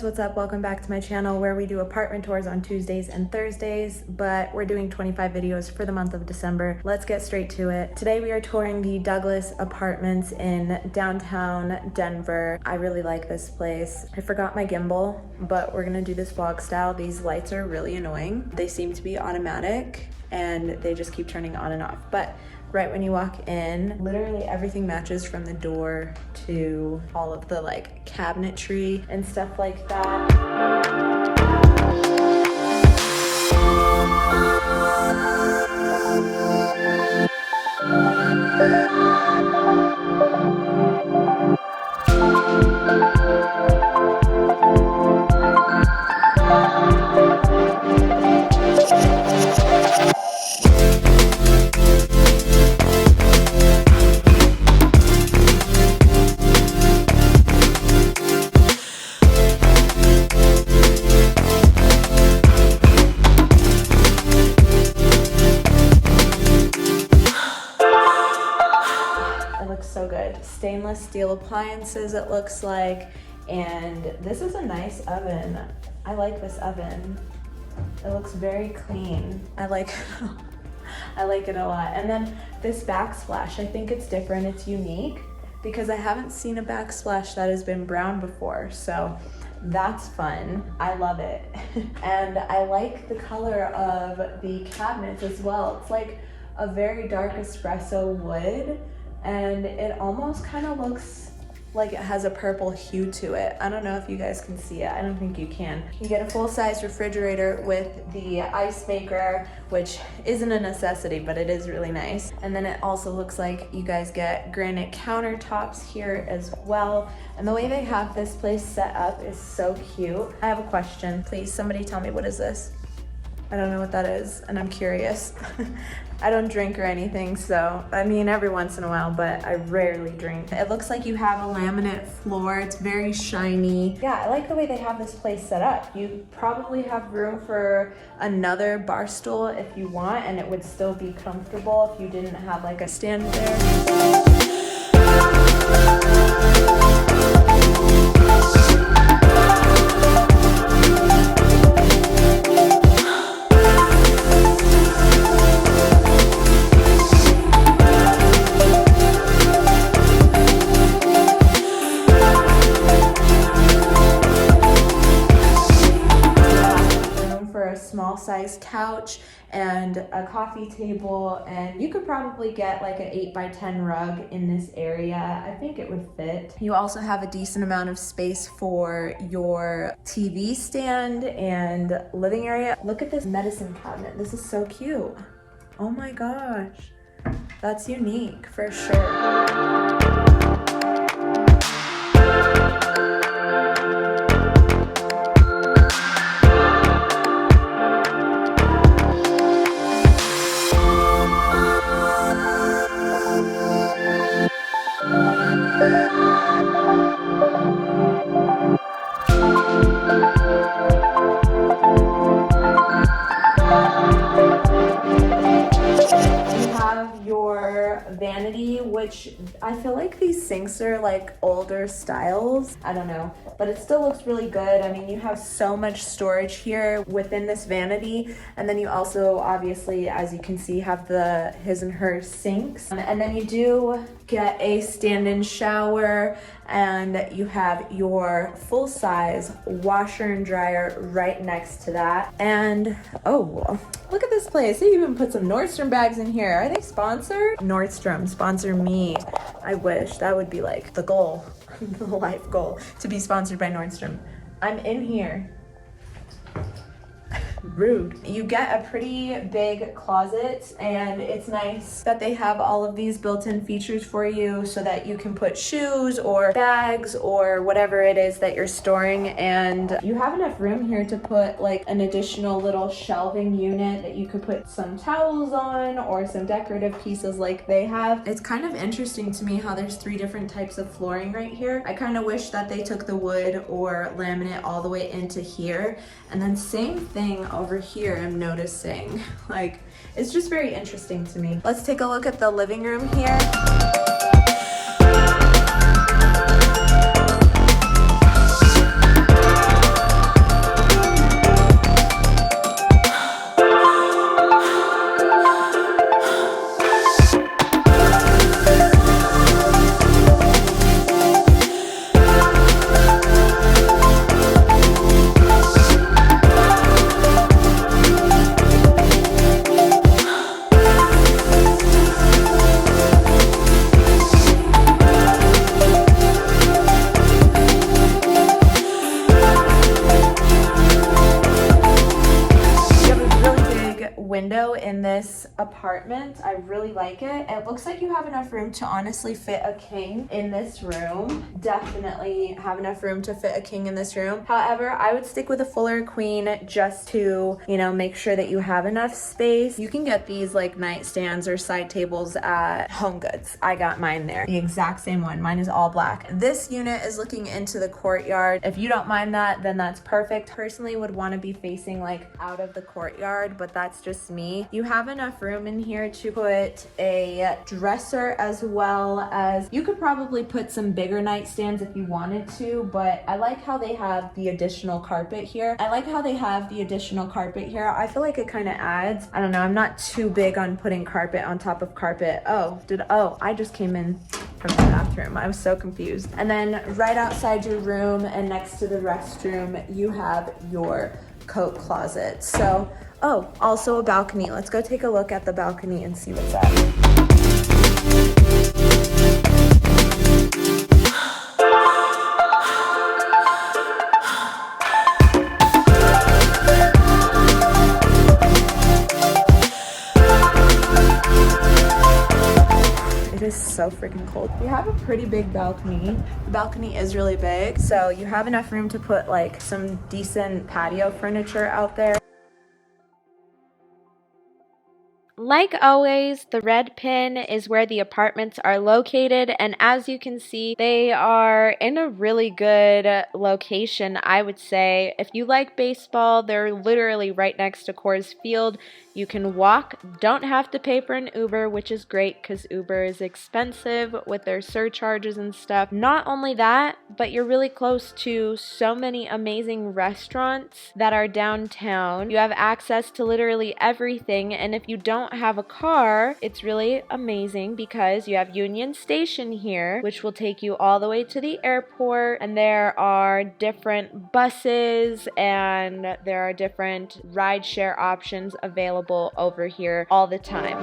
what's up? Welcome back to my channel where we do apartment tours on Tuesdays and Thursdays, but we're doing 25 videos for the month of December. Let's get straight to it. Today we are touring the Douglas Apartments in downtown Denver. I really like this place. I forgot my gimbal, but we're gonna do this vlog style. These lights are really annoying. They seem to be automatic and they just keep turning on and off. But right when you walk in, literally everything matches from the door to all of the like cabinetry and stuff like that. So good. Stainless steel appliances, it looks like, and this is a nice oven. I like this oven. It looks very clean. I like it a lot. And then this backsplash, I think it's different. It's unique because I haven't seen a backsplash that has been brown before, so that's fun. I love it. And I like the color of the cabinets as well. It's like a very dark espresso wood, and it almost kind of looks like it has a purple hue to it. I don't know if you guys can see it. I don't think you can. You get a full-size refrigerator with the ice maker, which isn't a necessity, but it is really nice. And then it also looks like you guys get granite countertops here as well. And the way they have this place set up is so cute. I have a question. Please, somebody tell me, what is this? I don't know what that is, and I'm curious. I don't drink or anything, so, I mean, every once in a while, but I rarely drink. It looks like you have a laminate floor. It's very shiny. Yeah, I like the way they have this place set up. You probably have room for another bar stool if you want, and it would still be comfortable if you didn't have like a stand there. Small size couch and a coffee table, and you could probably get like an 8x10 rug in this area. I think it would fit. You also have a decent amount of space for your TV stand and living area. Look at this medicine cabinet. This is so cute. Oh my gosh, that's unique for sure. Vanity, which I feel like these sinks are like older styles. I don't know, but it still looks really good. I mean, you have so much storage here within this vanity, and then you also obviously, as you can see, have the his and her sinks, and then you do get a stand-in shower, and you have your full-size washer and dryer right next to that. And oh, look at this place. They even put some Nordstrom bags in here. Are they sponsored? Nordstrom, sponsor me. I wish. That would be like the goal, the life goal, to be sponsored by Nordstrom. I'm in here. Rude. You get a pretty big closet, and it's nice that they have all of these built-in features for you so that you can put shoes or bags or whatever it is that you're storing, and you have enough room here to put like an additional little shelving unit that you could put some towels on or some decorative pieces like they have. It's kind of interesting to me how there's 3 different types of flooring right here. I kind of wish that they took the wood or laminate all the way into here, and then same thing over here. I'm noticing, like, it's just very interesting to me. Let's take a look at the living room here. window in this apartment. I really like it. It looks like you have enough room to honestly fit a king in this room. Definitely have enough room to fit a king in this room. However, I would stick with a fuller queen just to, you know, make sure that you have enough space. You can get these like nightstands or side tables at Home Goods. I got mine there. The exact same one. Mine is all black. This unit is looking into the courtyard. If you don't mind that, then that's perfect. Personally would want to be facing like out of the courtyard, but that's just me. You have enough room in here to put a dresser, as well as you could probably put some bigger nightstands if you wanted to, but I like how they have the additional carpet here. I feel like it kind of adds, I don't know, I'm not too big on putting carpet on top of carpet. I just came in from the bathroom. I was so confused. And then right outside your room and next to the restroom, you have your coat closet. So, also a balcony. Let's go take a look at the balcony and see what's up. It is so freaking cold. We have a pretty big balcony. The balcony is really big, so you have enough room to put like some decent patio furniture out there. Like always, the red pin is where the apartments are located, and as you can see, they are in a really good location, I would say. If you like baseball, they're literally right next to Coors Field. You can walk, don't have to pay for an Uber, which is great because Uber is expensive with their surcharges and stuff. Not only that, but you're really close to so many amazing restaurants that are downtown. You have access to literally everything, and if you don't have a car, it's really amazing because you have Union Station here, which will take you all the way to the airport, and there are different buses and there are different rideshare options available over here all the time.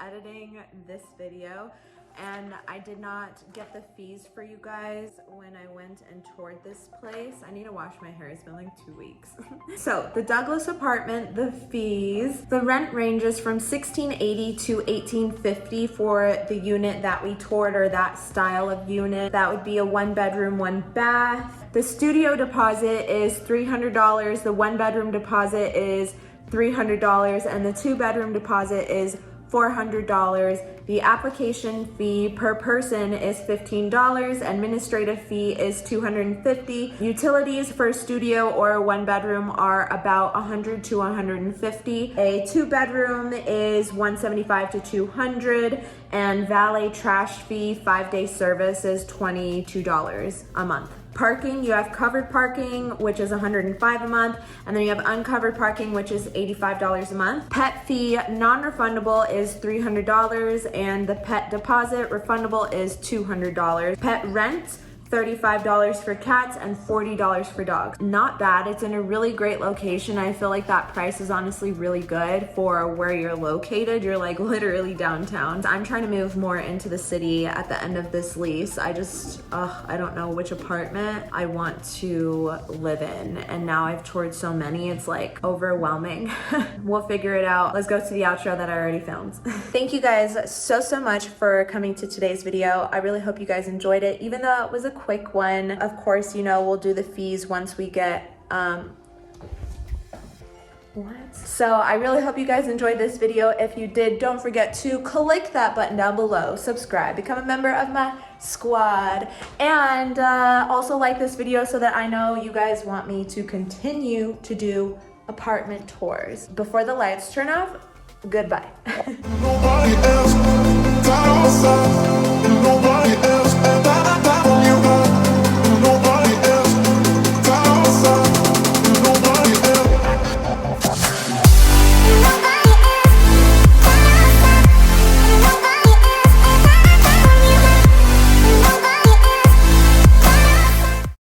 Editing this video, and I did not get the fees for you guys when I went and toured this place. I need to wash my hair. It's been like 2 weeks. So the Douglas apartment, the fees, the rent ranges from $1,680 to $1,850 for the unit that we toured, or that style of unit. That would be a 1-bedroom, 1-bath. The studio deposit is $300. The 1-bedroom deposit is $300, and the 2-bedroom deposit is $400. The application fee per person is $15. Administrative fee is $250. Utilities for a studio or a 1-bedroom are about $100 to $150. A 2-bedroom is $175 to $200, and valet trash fee 5-day service is $22 a month. Parking, you have covered parking, which is $105 a month, and then you have uncovered parking, which is $85 a month. Pet fee, non-refundable, is $300, and the pet deposit refundable is $200. Pet rent, $35 for cats and $40 for dogs. Not bad. It's in a really great location. I feel like that price is honestly really good for where you're located. You're like literally downtown. I'm trying to move more into the city at the end of this lease. I don't know which apartment I want to live in, and now I've toured so many, it's like overwhelming. We'll figure it out. Let's go to the outro that I already filmed. Thank you guys so much for coming to today's video. I really hope you guys enjoyed it, even though it was a quick one. Of course, you know, we'll do the fees once we get So I really hope you guys enjoyed this video. If you did, don't forget to click that button down below, subscribe, become a member of my squad, and also like this video so that I know you guys want me to continue to do apartment tours. Before the lights turn off, goodbye. Nobody else got outside.